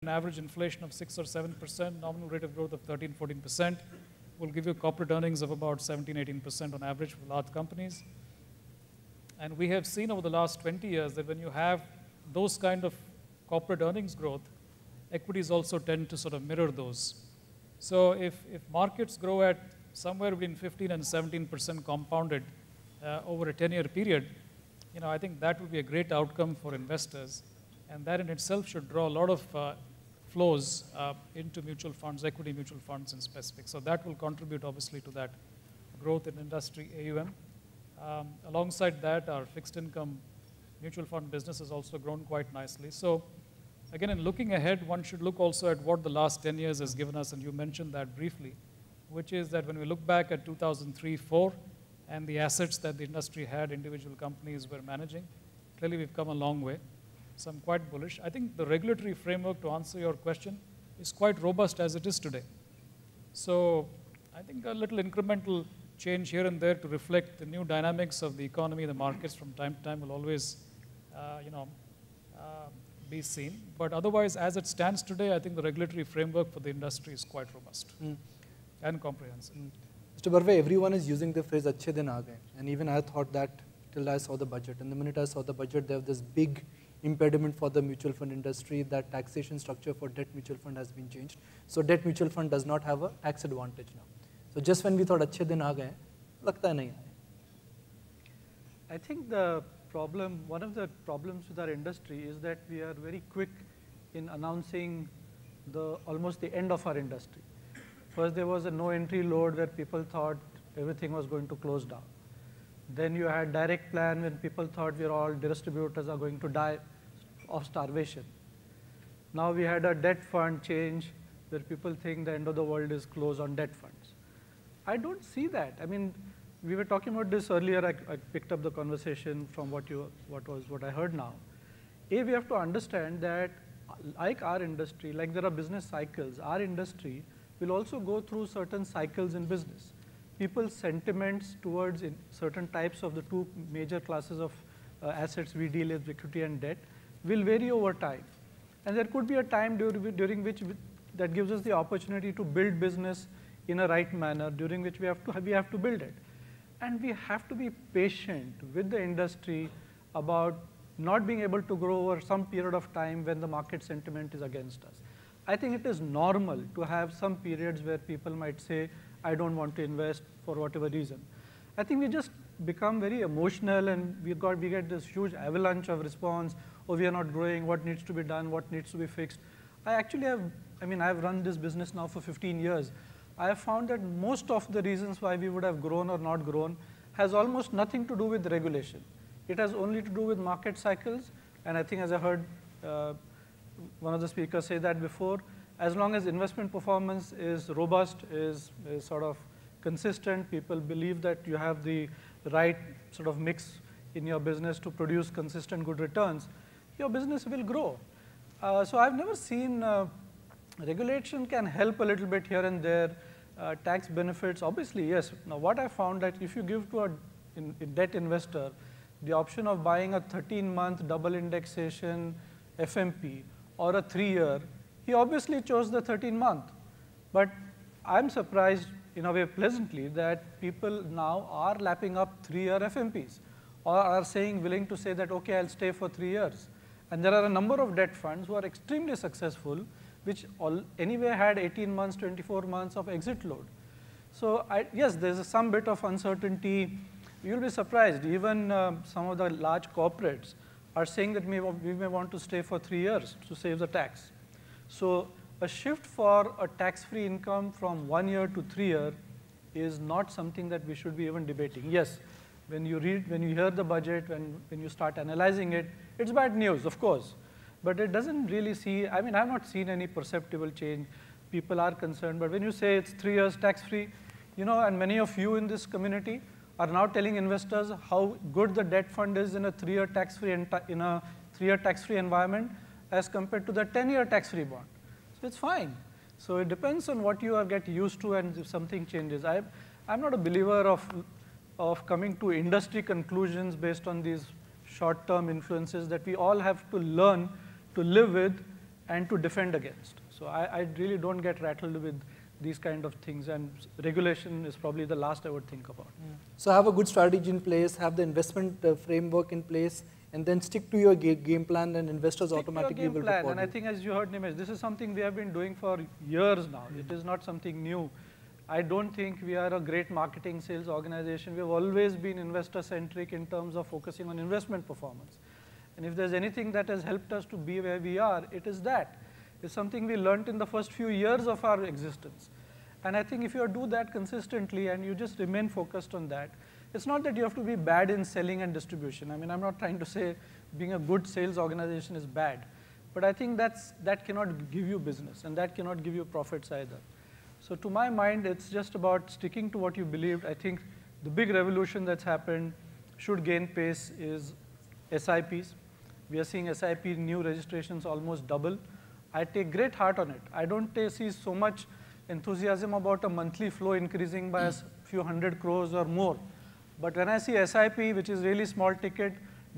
an average inflation of 6 or 7%, nominal rate of growth of 13, 14%, will give you corporate earnings of about 17, 18% on average for large companies. And we have seen over the last 20 years that when you have those kind of corporate earnings growth, equities also tend to sort of mirror those. So if markets grow at somewhere between 15 and 17% compounded over a 10-year period, I think that would be a great outcome for investors. And that in itself should draw a lot of flows into mutual funds, equity mutual funds in specific. So that will contribute obviously to that growth in industry AUM. Alongside that, our fixed income mutual fund business has also grown quite nicely. So again, in looking ahead, one should look also at what the last 10 years has given us, and you mentioned that briefly, which is that when we look back at 2003-04 and the assets that the industry had, individual companies were managing, clearly we've come a long way. So I'm quite bullish. I think the regulatory framework, to answer your question, is quite robust as it is today. So I think a little incremental change here and there to reflect the new dynamics of the economy, the markets from time to time will always, be seen. But otherwise, as it stands today, I think the regulatory framework for the industry is quite robust and comprehensive. Mr. Barve, everyone is using the phrase "Achhe din aa gaye," and even I thought that till I saw the budget. And the minute I saw the budget, there was this big impediment for the mutual fund industry that taxation structure for debt mutual fund has been changed. So debt mutual fund does not have a tax advantage now. So just when we thought "Achhe din aa gaye," lagta hai nahi aaye. I think one of the problems with our industry is that we are very quick in announcing almost the end of our industry. First, there was a no entry load where people thought everything was going to close down. Then you had direct plan when people thought all distributors are going to die of starvation. Now we had a debt fund change where people think the end of the world is closed on debt funds. I don't see that. I mean, we were talking about this earlier. I picked up the conversation from what I heard now. We have to understand that like our industry, like there are business cycles, our industry will also go through certain cycles in business. People's sentiments towards certain types of the two major classes of assets we deal with, equity and debt, will vary over time. And there could be a time during which that gives us the opportunity to build business in a right manner, during which we have to build it. And we have to be patient with the industry about not being able to grow over some period of time when the market sentiment is against us. I think it is normal to have some periods where people might say, I don't want to invest for whatever reason. I think we just become very emotional and we get this huge avalanche of response, we are not growing, what needs to be done, what needs to be fixed. I've run this business now for 15 years. I have found that most of the reasons why we would have grown or not grown has almost nothing to do with regulation. It has only to do with market cycles, and I think as I heard one of the speakers say that before, as long as investment performance is robust, is sort of consistent, people believe that you have the right sort of mix in your business to produce consistent good returns, your business will grow. So I've never seen regulation can help a little bit here and there. Tax benefits, obviously, yes. Now, what I found that if you give to a debt investor the option of buying a 13-month double indexation FMP or a 3-year, he obviously chose the 13-month. But I'm surprised, in a way pleasantly, that people now are lapping up 3-year FMPs or are willing to say that, okay, I'll stay for 3 years. And there are a number of debt funds who are extremely successful, which anyway had 18 months, 24 months of exit load. So yes, there's some bit of uncertainty. You'll be surprised, even some of the large corporates are saying that we may want to stay for 3 years to save the tax. So a shift for a tax-free income from 1 year to 3 year is not something that we should be even debating. Yes, when you hear the budget, when you start analyzing it, it's bad news, of course. But it doesn't really I've not seen any perceptible change. People are concerned, but when you say it's 3 years tax-free, and many of you in this community are now telling investors how good the debt fund is in a 3-year tax-free environment as compared to the 10-year tax-free bond. So it's fine. So it depends on what you get used to and if something changes. I'm not a believer of coming to industry conclusions based on these short-term influences that we all have to learn to live with and to defend against. So I really don't get rattled with these kind of things, and regulation is probably the last I would think about. So have a good strategy in place, have the investment framework in place, and then stick to your game plan, and investors automatically will report. And I think, as you heard Nimesh, this is something we have been doing for years now. It is not something new. I don't think we are a great marketing sales organization. We have always been investor-centric in terms of focusing on investment performance. And if there's anything that has helped us to be where we are, it is that. It's something we learned in the first few years of our existence. And I think if you do that consistently and you just remain focused on that, it's not that you have to be bad in selling and distribution. I mean, I'm not trying to say being a good sales organization is bad. But I think that cannot give you business, and that cannot give you profits either. So to my mind, it's just about sticking to what you believed. I think the big revolution that's happened should gain pace is SIPs. We are seeing SIP new registrations almost double. I take great heart on it. I don't see so much enthusiasm about a monthly flow increasing by a few hundred crores or more. But when I see SIP, which is really small ticket,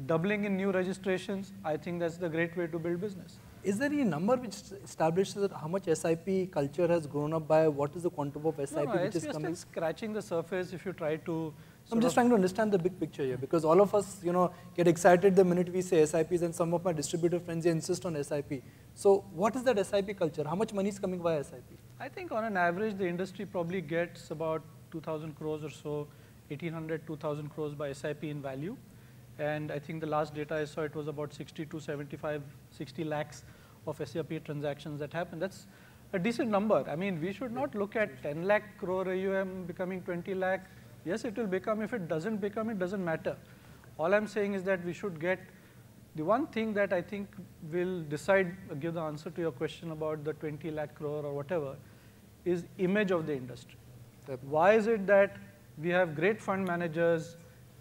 doubling in new registrations, I think that's the great way to build business. Is there any number which establishes that how much SIP culture has grown up by? What is the quantum of SIP which is coming? Still scratching the surface if you try to. I'm just trying to understand the big picture here, because all of us, get excited the minute we say SIPs, and some of my distributor friends insist on SIP. So what is that SIP culture? How much money is coming via SIP? I think on an average, the industry probably gets about 2,000 crores or so, 1,800, 2,000 crores by SIP in value. And I think the last data I saw, it was about 60 to 75, 60 lakhs of SIP transactions that happen. That's a decent number. I mean, we should not look at 10 lakh crore AUM becoming 20 lakh. Yes, it will become. If it doesn't become, it doesn't matter. All I'm saying is that we should get the one thing that I think will give the answer to your question about the 20 lakh crore or whatever, is image of the industry. Why is it that we have great fund managers,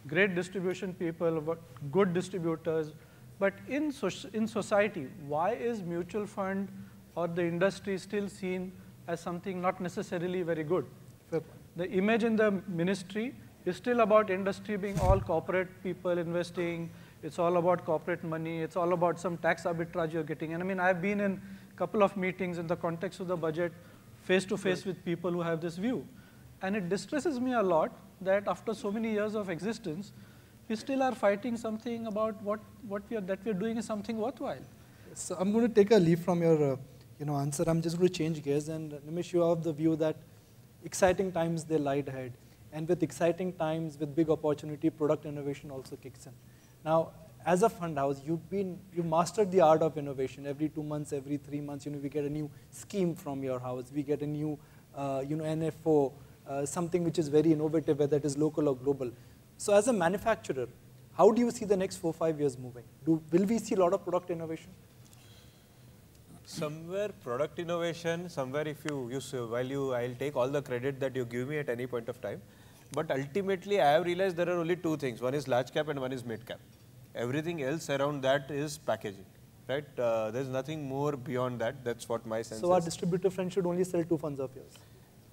great distribution people, good distributors, but in society, why is mutual fund or the industry still seen as something not necessarily very good? The image in the ministry is still about industry being all corporate people investing. It's all about corporate money. It's all about some tax arbitrage you're getting. And I mean, I've been in a couple of meetings in the context of the budget, face to face with people who have this view. And it distresses me a lot that after so many years of existence, we still are fighting something about what we're doing is something worthwhile. So I'm going to take a leaf from your answer. I'm just going to change gears. And Nimesh, you have the view that exciting times, they lie ahead. And with exciting times, with big opportunity, product innovation also kicks in. Now, as a fund house, you mastered the art of innovation. Every 2 months, every 3 months, we get a new scheme from your house. We get a new, NFO, something which is very innovative, whether it is local or global. So as a manufacturer, how do you see the next 4 or 5 years moving? Will we see a lot of product innovation? Somewhere product innovation, somewhere if you use value, I'll take all the credit that you give me at any point of time. But ultimately, I have realized there are only two things. One is large cap and one is mid cap. Everything else around that is packaging, right? There's nothing more beyond that. That's what my sense is. So our distributor friends should only sell 2 funds of yours.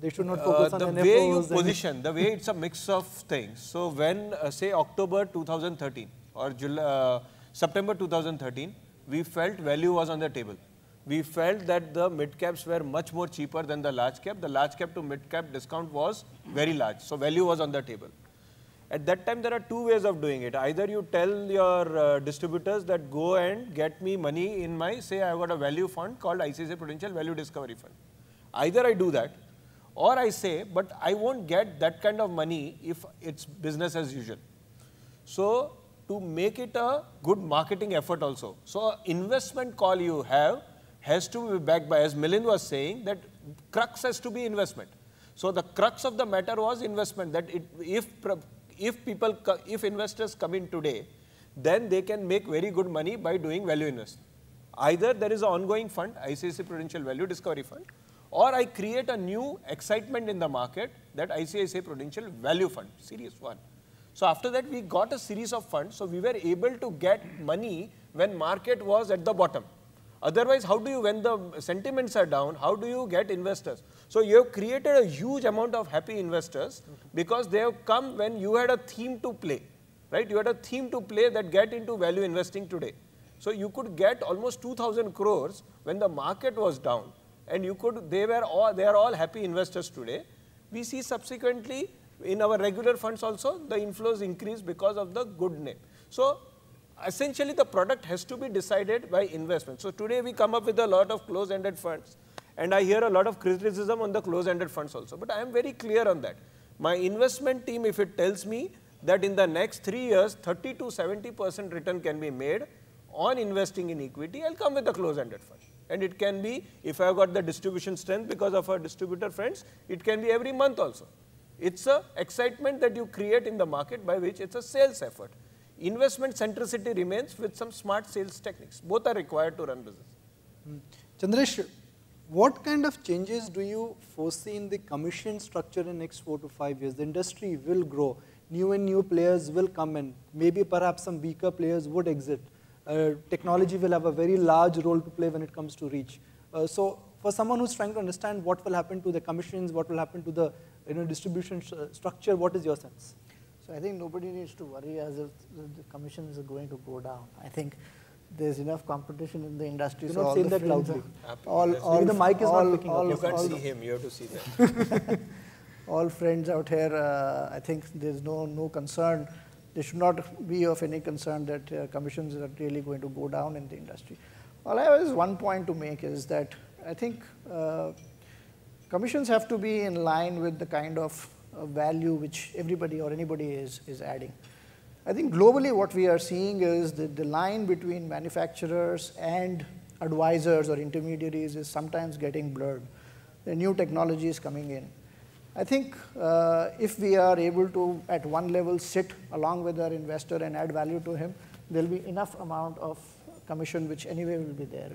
They should not focus on NFOs. The way you position, the way it's a mix of things. So when, say, October 2013 or September 2013, we felt value was on the table. We felt that the mid caps were much more cheaper than the large cap. The large cap to mid cap discount was very large. So value was on the table. At that time, there are 2 ways of doing it. Either you tell your distributors that go and get me money in my, say, I've got a value fund called ICICI Prudential Value Discovery Fund. Either I do that, or I say, but I won't get that kind of money if it's business as usual. So to make it a good marketing effort also. So investment call you have has to be backed by, as Milind was saying, that crux has to be investment. So the crux of the matter was investment, that if investors come in today, then they can make very good money by doing value investment. Either there is an ongoing fund, ICICI Prudential Value Discovery Fund, or I create a new excitement in the market, that ICICI Prudential Value Fund, Series 1. So after that, we got a series of funds, so we were able to get money when market was at the bottom. Otherwise, how do you, when the sentiments are down, how do you get investors? So you have created a huge amount of happy investors because they have come when you had a theme to play, right? You had a theme to play that get into value investing today. So you could get almost 2,000 crores when the market was down, and they are all happy investors today. We see subsequently in our regular funds also the inflows increase because of the good name. So essentially the product has to be decided by investment. So today we come up with a lot of close-ended funds, and I hear a lot of criticism on the close-ended funds also, but I am very clear on that. My investment team, if it tells me that in the next 3 years 30 to 70% return can be made on investing in equity, I'll come with a close-ended fund. And it can be, if I've got the distribution strength because of our distributor friends, it can be every month also. It's a excitement that you create in the market by which it's a sales effort. Investment centricity remains with some smart sales techniques. Both are required to run business. Chandresh, what kind of changes do you foresee in the commission structure in the next 4 to 5 years? The industry will grow. New players will come in. Maybe perhaps some weaker players would exit. Technology will have a very large role to play when it comes to reach. So for someone who's trying to understand what will happen to the commissions, what will happen to the distribution structure, what is your sense? So I think nobody needs to worry as if the commissions are going to go down. I think there's enough competition in the industry. You're not saying that loudly. All the mic is not picking up. You can't see him, you have to see that. All friends out here, I think there's no concern. There should not be of any concern that commissions are really going to go down in the industry. All I have is one point to make is that I think commissions have to be in line with the kind of value which everybody or anybody is adding. I think globally what we are seeing is that the line between manufacturers and advisors or intermediaries is sometimes getting blurred. There are new technologies coming in. I think if we are able to, at one level, sit along with our investor and add value to him, there will be enough amount of commission which anyway will be there.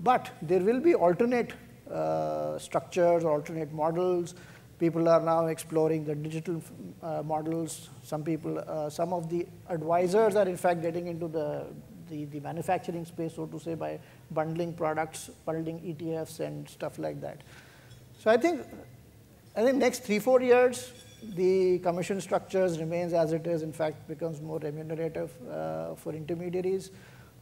But there will be alternate structures, alternate models. People are now exploring the digital models. Some of the advisors are in fact getting into the manufacturing space, so to say, by bundling products, bundling ETFs and stuff like that. So I think next 3-4 years, the commission structures remains as it is, in fact becomes more remunerative for intermediaries.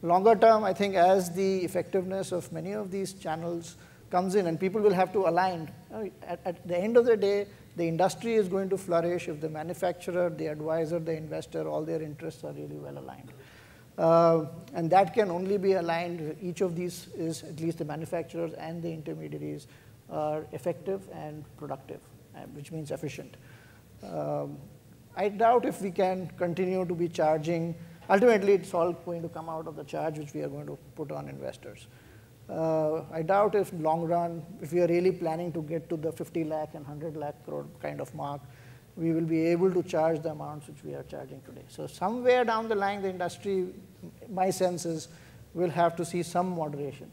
Longer term, I think as the effectiveness of many of these channels comes in and people will have to align. At the end of the day, the industry is going to flourish if the manufacturer, the advisor, the investor, all their interests are really well aligned. And that can only be aligned, each of these is, at least the manufacturers and the intermediaries, are effective and productive, which means efficient. I doubt if we can continue to be charging. Ultimately, it's all going to come out of the charge which we are going to put on investors. I doubt if long run, if we are really planning to get to the 50 lakh and 100 lakh crore kind of mark, we will be able to charge the amounts which we are charging today. So somewhere down the line, the industry, my sense is, will have to see some moderation.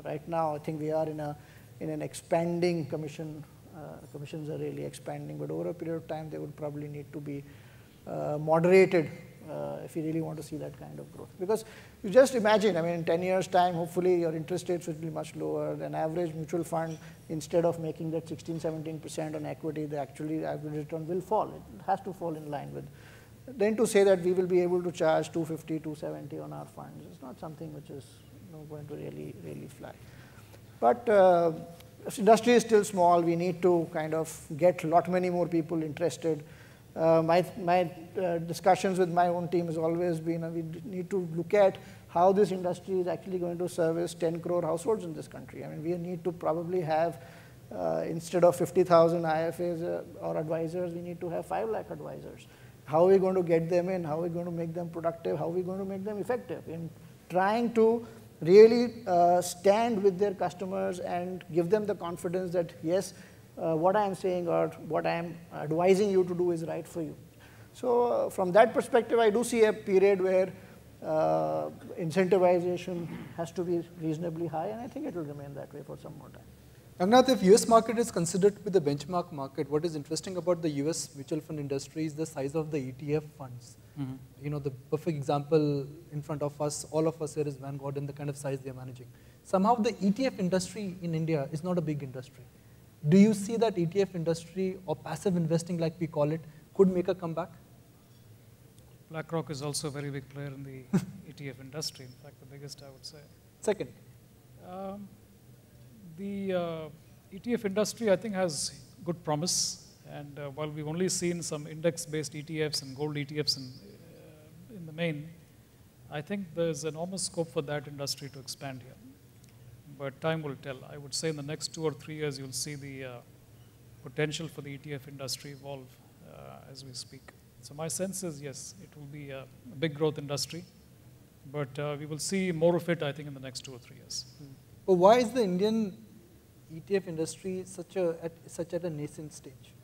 Right now, I think we are in an expanding commission. Commissions are really expanding, but over a period of time, they would probably need to be moderated if you really want to see that kind of growth. Because you just imagine, I mean, in 10 years' time, hopefully your interest rates will be much lower. An average mutual fund, instead of making that 16-17% on equity, the actually average return will fall. It has to fall in line with. Then to say that we will be able to charge 250, 270 on our funds is not something which is going to really fly. But industry is still small. We need to kind of get many more people interested. My discussions with my own team has always been, we need to look at how this industry is actually going to service 10 crore households in this country. I mean, we need to probably have, instead of 50,000 IFAs or advisors, we need to have 5 lakh advisors. How are we going to get them in? How are we going to make them productive? How are we going to make them effective in trying to really stand with their customers and give them the confidence that, yes, what I am saying or what I am advising you to do is right for you. So from that perspective, I do see a period where incentivization has to be reasonably high, and I think it will remain that way for some more time. Rangnath, if US market is considered to be the benchmark market, what is interesting about the US mutual fund industry is the size of the ETF funds. Mm-hmm. You know, the perfect example in front of us, all of us here, is Vanguard and the kind of size they are managing. Somehow the ETF industry in India is not a big industry. Do you see that ETF industry, or passive investing like we call it, could make a comeback? BlackRock is also a very big player in the ETF industry, in fact, the biggest, I would say. Second. The ETF industry, I think, has good promise. And while we've only seen some index-based ETFs and gold ETFs in the main, I think there's enormous scope for that industry to expand here. But time will tell. I would say in the next 2 or 3 years, you'll see the potential for the ETF industry evolve as we speak. So my sense is, yes, it will be a big growth industry. But we will see more of it, I think, in the next 2 or 3 years. But why is the Indian ETF industry such at a nascent stage?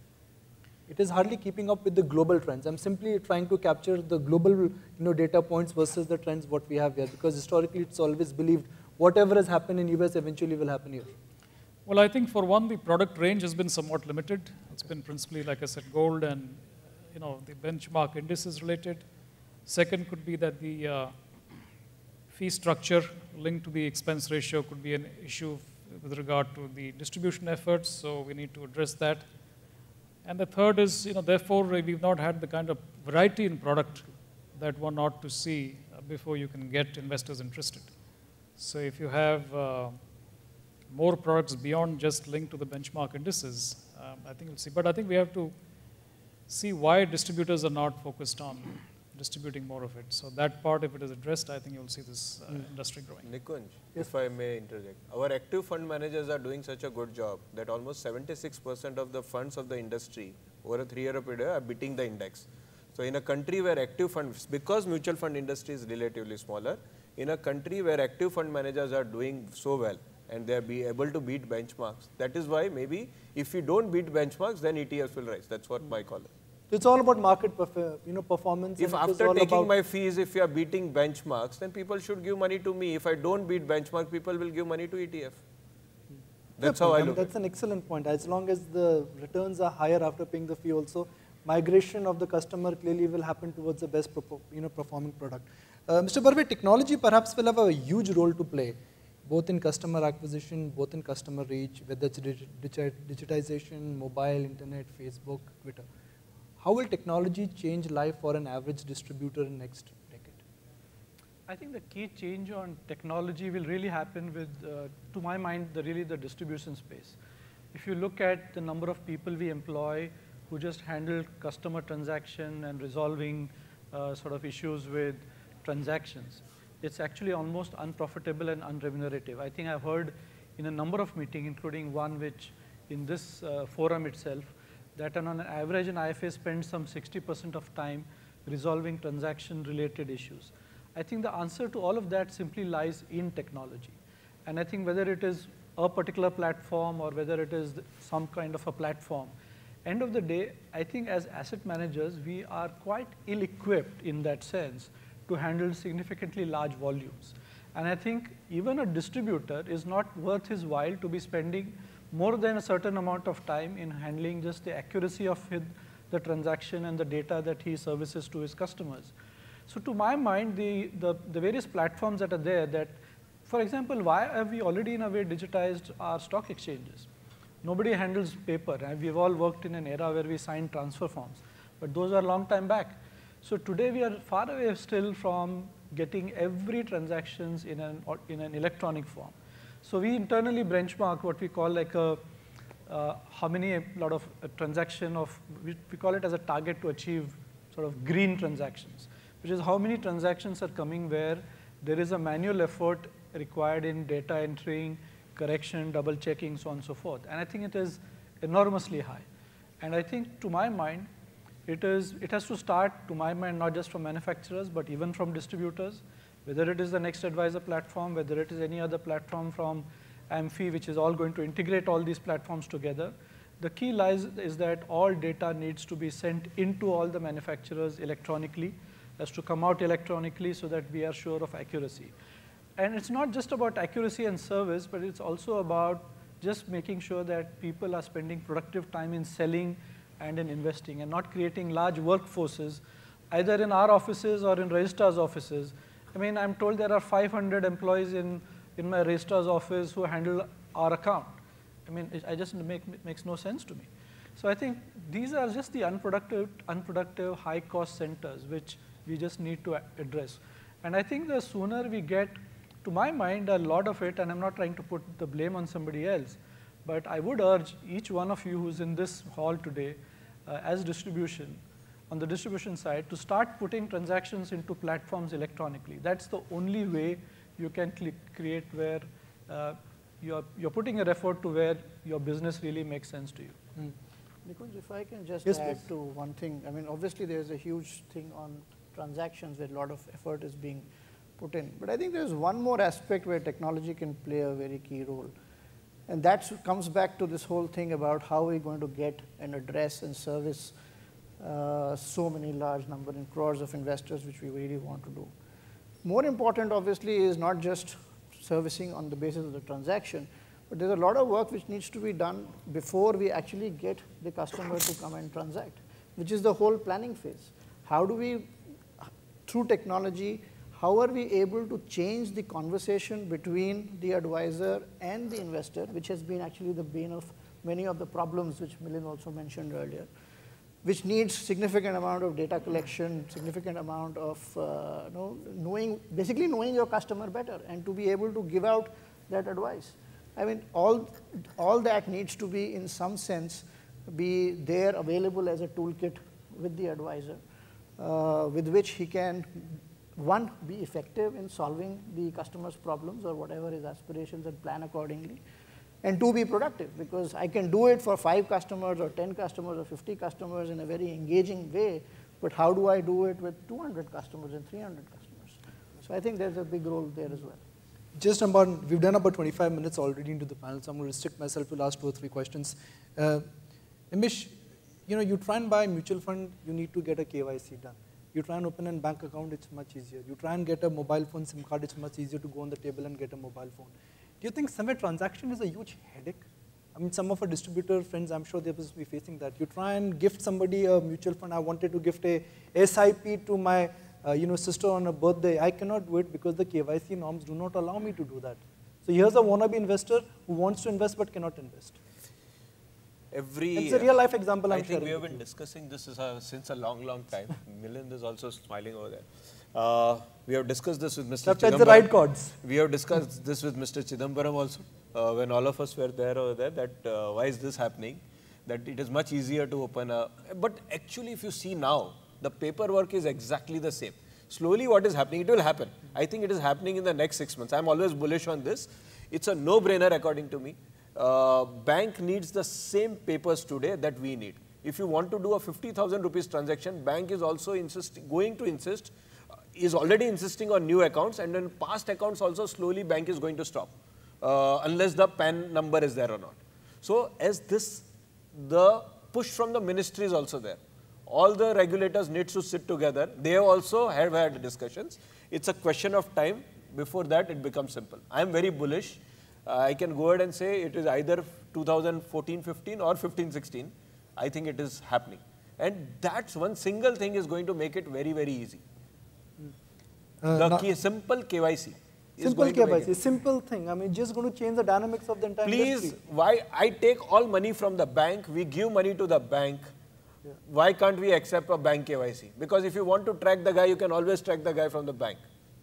It is hardly keeping up with the global trends. I'm simply trying to capture the global data points versus the trends what we have here, because historically it's always believed whatever has happened in US eventually will happen here. Well, I think for one, the product range has been somewhat limited. It's been principally, like I said, gold and the benchmark indices related. Second could be that the fee structure linked to the expense ratio could be an issue with regard to the distribution efforts, so we need to address that. And the third is, therefore, we've not had the kind of variety in product that one ought to see before you can get investors interested. So if you have more products beyond just linked to the benchmark indices, I think you'll see. But I think we have to see why distributors are not focused on distributing more of it. So that part, if it is addressed, I think you'll see this industry growing. Nikunj, if I may interject. Our active fund managers are doing such a good job that almost 76% of the funds of the industry over a 3-year period are beating the index. So in a country where active funds, because mutual fund industry is relatively smaller, in a country where active fund managers are doing so well and they are able to beat benchmarks, that is why maybe if we don't beat benchmarks, then ETFs will rise. That's what my call is. It's all about market performance. If after taking my fees, if you are beating benchmarks, then people should give money to me. If I don't beat benchmark, people will give money to ETF. That's how I look at it. That's an excellent point. As long as the returns are higher after paying the fee also, migration of the customer clearly will happen towards the best performing product. Mr. Barve, technology perhaps will have a huge role to play, both in customer acquisition, both in customer reach, whether it's digitization, mobile, internet, Facebook, Twitter. How will technology change life for an average distributor in next decade? I think the key change on technology will really happen with, to my mind, the distribution space. If you look at the number of people we employ who just handle customer transaction and resolving sort of issues with transactions, it's actually almost unprofitable and unremunerative. I think I've heard in a number of meetings, including one which in this forum itself, that on an average an IFA spends some 60% of time resolving transaction-related issues. I think the answer to all of that simply lies in technology. And I think whether it is a particular platform or whether it is some kind of a platform, end of the day, I think as asset managers, we are quite ill-equipped in that sense to handle significantly large volumes. And I think even a distributor is not worth his while to be spending more than a certain amount of time in handling just the accuracy of the transaction and the data that he services to his customers. So to my mind, the various platforms that are there that, for example, why have we already in a way digitized our stock exchanges? Nobody handles paper, and we've all worked in an era where we signed transfer forms, but those are a long time back. So today we are far away still from getting every transactions in an electronic form. So we internally benchmark what we call like how many a transaction of, we call it as a target to achieve sort of green transactions, which is how many transactions are coming where there is a manual effort required in data entering, correction, double checking, so on and so forth. And I think it is enormously high. And I think to my mind, it has to start, to my mind, not just from manufacturers, but even from distributors, whether it is the Next Advisor platform, whether it is any other platform from AMFI, which is all going to integrate all these platforms together. The key lies is that all data needs to be sent into all the manufacturers electronically, has to come out electronically so that we are sure of accuracy. And it's not just about accuracy and service, but it's also about just making sure that people are spending productive time in selling and in investing and not creating large workforces, either in our offices or in registrar's offices. I mean, I'm told there are 500 employees in my registrar's office who handle our account. I mean, makes no sense to me. So I think these are just the unproductive high-cost centers which we just need to address. And I think the sooner we get, to my mind, a lot of it, and I'm not trying to put the blame on somebody else, but I would urge each one of you who's in this hall today as distribution, on the distribution side, to start putting transactions into platforms electronically. That's the only way you can create where you're putting your effort to where your business really makes sense to you. Nikunj, if I can just Yes, add please. to one thing. I mean, obviously there's a huge thing on transactions where a lot of effort is being put in. But I think there's one more aspect where technology can play a very key role. And that comes back to this whole thing about how we're going to get and address and service so many large number in crores of investors, which we really want to do. More important, obviously, is not just servicing on the basis of the transaction, but there's a lot of work which needs to be done before we actually get the customer to come and transact, which is the whole planning phase. How do we, through technology, how are we able to change the conversation between the advisor and the investor, which has been actually the bane of many of the problems which Milind also mentioned earlier, which needs significant amount of data collection, significant amount of basically knowing your customer better and to be able to give out that advice. I mean, all that needs to be, in some sense, be there available as a toolkit with the advisor, with which he can, one, be effective in solving the customer's problems or whatever his aspirations and plan accordingly, and two, be productive, because I can do it for 5 customers or 10 customers or 50 customers in a very engaging way, but how do I do it with 200 customers and 300 customers? So I think there's a big role there as well. We've done about 25 minutes already into the panel, so I'm going to restrict myself to last 2 or 3 questions. Nimish, you try and buy a mutual fund, you need to get a KYC done. You try and open a bank account, it's much easier. You try and get a mobile phone SIM card, it's much easier to go on the table and get a mobile phone. Do you think somewhere transaction is a huge headache? I mean, some of our distributor friends, I'm sure they must be facing that. You try and gift somebody a mutual fund. I wanted to gift a SIP to my sister on a birthday. I cannot do it because the KYC norms do not allow me to do that. So here's a wannabe investor who wants to invest but cannot invest. It's a real life example I'm sharing. I think we have been discussing this since a long, long time. Milind is also smiling over there. We have discussed this with Mr. Chidambaram. The right chords. We have discussed this with Mr. Chidambaram also, when all of us were there over there, that why is this happening? That it is much easier to open a... But actually, if you see now, the paperwork is exactly the same. Slowly what is happening, it will happen. I think it is happening in the next 6 months. I'm always bullish on this. It's a no-brainer according to me. Bank needs the same papers today that we need. If you want to do a 50,000 rupees transaction, bank is also is already insisting on new accounts, and then past accounts also slowly bank is going to stop, unless the PAN number is there or not. So as this, the push from the ministry is also there. All the regulators need to sit together. They also have had discussions. It's a question of time. Before that, it becomes simple. I am very bullish. I can go ahead and say it is either 2014-15 or 15-16. I think it is happening. And that's one single thing is going to make it very, very easy. Simple KYC. Simple KYC, simple thing. I mean, just going to change the dynamics of the entire industry. Please, why I take all money from the bank, we give money to the bank. Yeah. Why can't we accept a bank KYC? Because if you want to track the guy, you can always track the guy from the bank.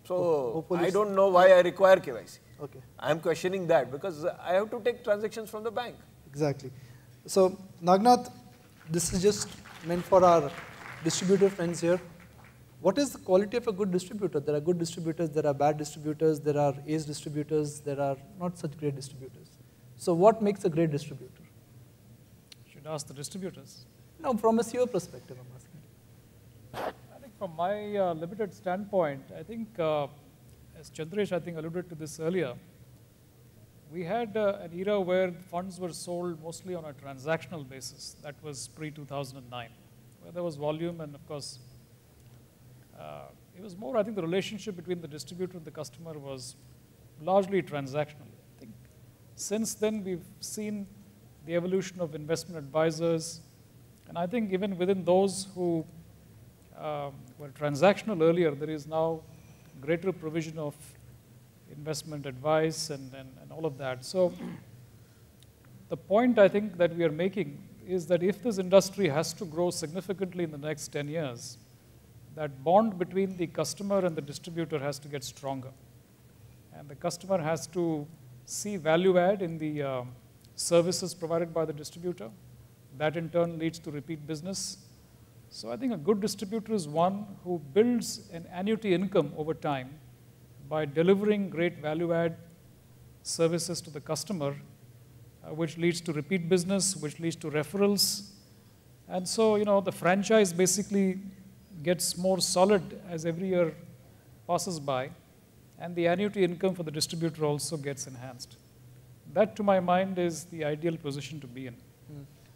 So I don't know why I require KYC. Okay. I am questioning that because I have to take transactions from the bank. Exactly. So Nagnath, this is just meant for our distributor friends here. What is the quality of a good distributor? There are good distributors, there are bad distributors, there are ace distributors, there are not such great distributors. So what makes a great distributor? You should ask the distributors. No, from a CEO perspective, I'm asking. I think from my limited standpoint, I think, as Chandresh, I think, alluded to this earlier, we had an era where funds were sold mostly on a transactional basis. That was pre-2009, where there was volume and, of course, it was more, I think, the relationship between the distributor and the customer was largely transactional. I think since then, we've seen the evolution of investment advisors. And I think even within those who were transactional earlier, there is now greater provision of investment advice and all of that. So the point I think that we are making is that if this industry has to grow significantly in the next 10 years, that bond between the customer and the distributor has to get stronger. And the customer has to see value add in the services provided by the distributor. That in turn leads to repeat business. So I think a good distributor is one who builds an annuity income over time by delivering great value add services to the customer, which leads to repeat business, which leads to referrals. And so, the franchise basically gets more solid as every year passes by, and the annuity income for the distributor also gets enhanced. That, to my mind, is the ideal position to be in.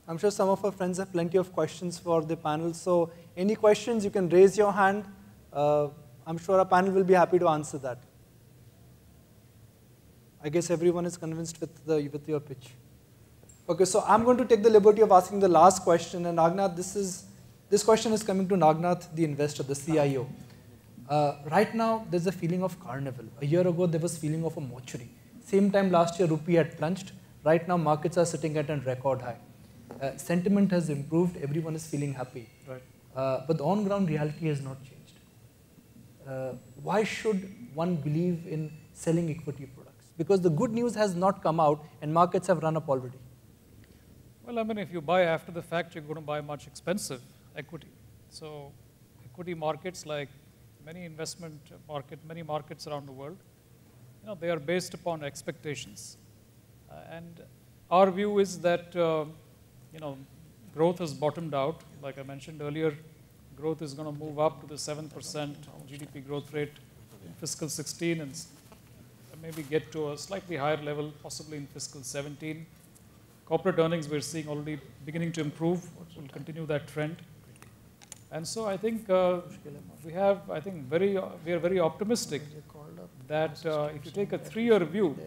I'm sure some of our friends have plenty of questions for the panel. So any questions, you can raise your hand. I'm sure our panel will be happy to answer that. I guess everyone is convinced with your pitch. Okay, so I'm going to take the liberty of asking the last question. And Nagnath, this question is coming to Nagnath, the investor, the CIO. Right now, there's a feeling of carnival. A year ago, there was feeling of a mortuary. Same time last year, rupee had plunged. Right now, markets are sitting at a record high. Sentiment has improved. Everyone is feeling happy. Right. But the on-ground reality has not changed. Why should one believe in selling equity products? Because the good news has not come out and markets have run up already. Well, if you buy after the fact, you're going to buy much expensive equity. So equity markets, like many investment many markets around the world, they are based upon expectations. And our view is that, growth has bottomed out. Like I mentioned earlier, growth is going to move up to the 7% GDP growth rate in fiscal 16 and maybe get to a slightly higher level, possibly in fiscal 17. Corporate earnings we're seeing already beginning to improve, which will continue that trend. And so I think we are very optimistic that if you take a 3-year view,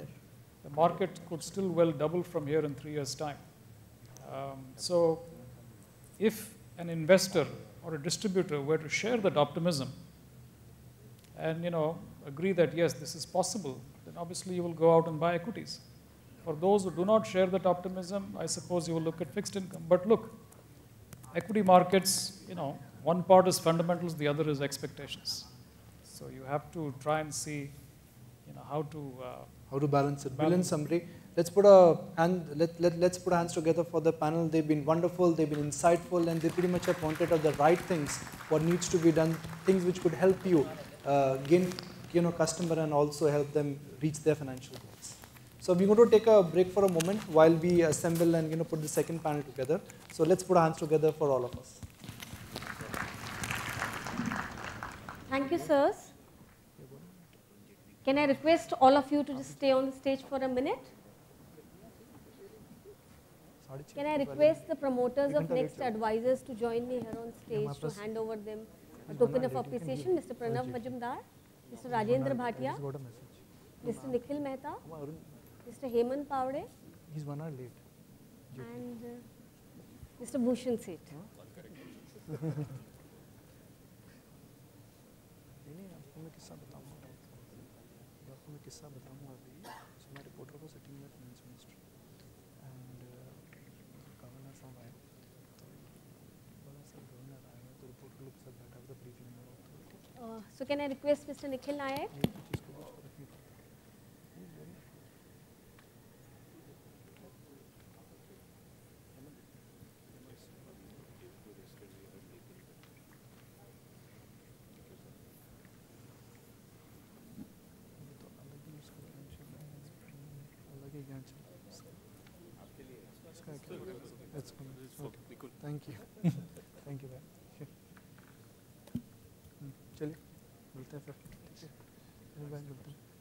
the market could still well double from here in 3 years' time. So if an investor or a distributor were to share that optimism and agree that yes, this is possible, then obviously you will go out and buy equities. For those who do not share that optimism, I suppose you will look at fixed income. But look, equity markets, one part is fundamentals, the other is expectations. So you have to try and see, how to balance it. Brilliant summary. Let's put hands together for the panel. They've been wonderful, they've been insightful, and they pretty much have pointed out the right things, what needs to be done, things which could help you gain customer and also help them reach their financial goals. So we're going to take a break for a moment while we assemble and put the second panel together. So let's put hands together for all of us. Thank you, sirs. Can I request all of you to just stay on the stage for a minute? Can I request the promoters of Next Advisors to join me here on stage to hand over them a token of appreciation? Mr. Pranav Majumdar, Mr. Rajendra Bhatia, Mr. Nikhil Mehta, Mr. Hemant Pavade, he's 1 hour late, and Mr. Bhushan Seth. So can I request Mr. Nikhil Nayak? Thank you. Thank you. चलिए मिलते हैं फिर.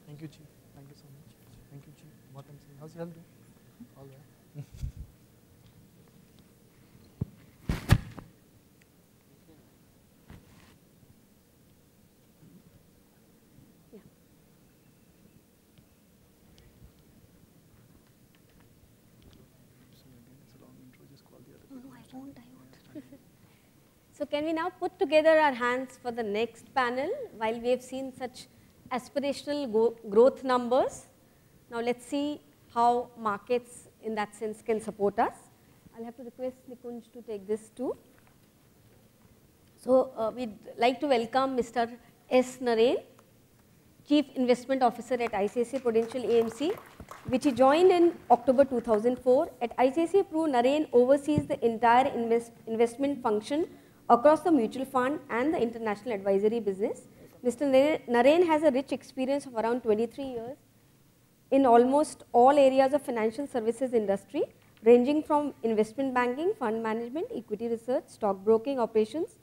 Thank you, Chief. Thank you so much. Thank you, Chief. How's your health doing? All right. So can we now put together our hands for the next panel while we have seen such aspirational growth numbers? Now let's see how markets in that sense can support us. I'll have to request Nikunj to take this too. So we'd like to welcome Mr. S. Naren, Chief Investment Officer at ICICI Prudential AMC, which he joined in October 2004. At ICICI Pru, Naren oversees the entire investment function across the mutual fund and the international advisory business. Mr. Naren has a rich experience of around 23 years in almost all areas of financial services industry, ranging from investment banking, fund management, equity research, stockbroking operations.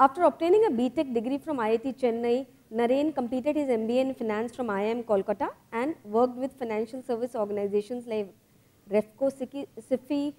After obtaining a BTech degree from IIT Chennai, Naren completed his MBA in finance from IIM Kolkata and worked with financial service organizations like Refco, SIFI,